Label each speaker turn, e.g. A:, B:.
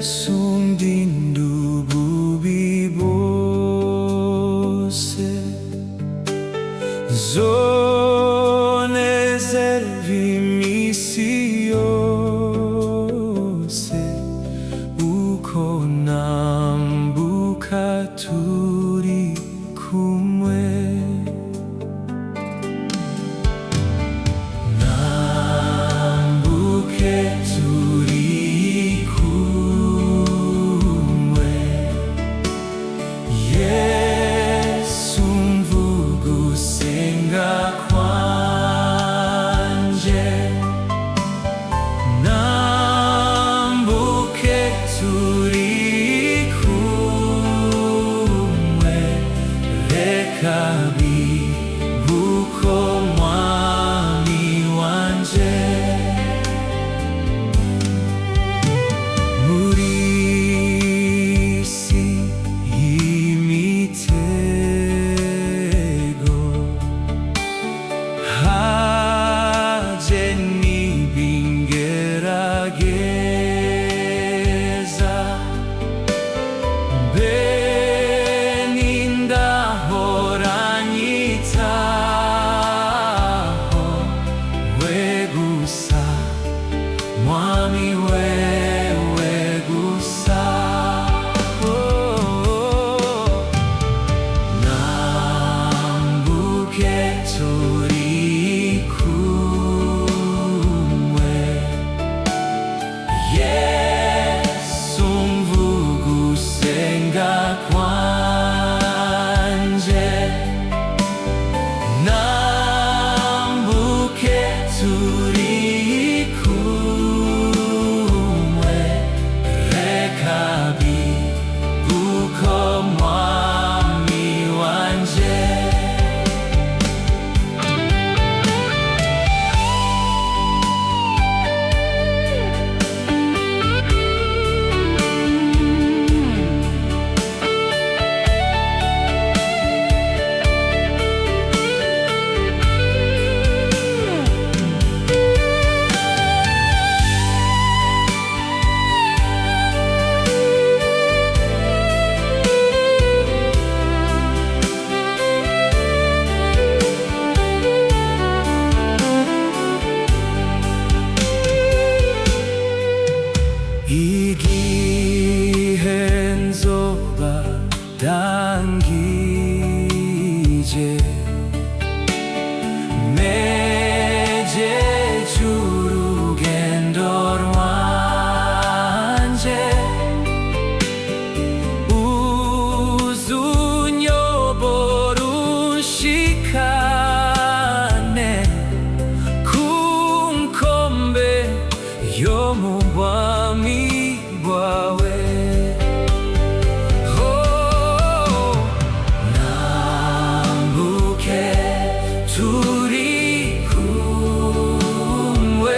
A: sundindu bubi bose zone servi yose uko nambuka turi kumwe nambuke turi kumwe Yesu mvuga usenga kwanje nambuke turi kumwe reka bibuko mwami wanje muri isi imitego haje n'ibingerageza benindahora nyitaho we gusa mwami wewe gusa nambuke turi kumwe Yesu mvuga usenga kwanje nambuke turi kumwe reka bibuko mwami wanje 이기해 nzoba 당기제 매제 주루겐돌 완제 우순 여보룬 시카네 쿵콤베 요무밤이 남북해 둘이 kumwe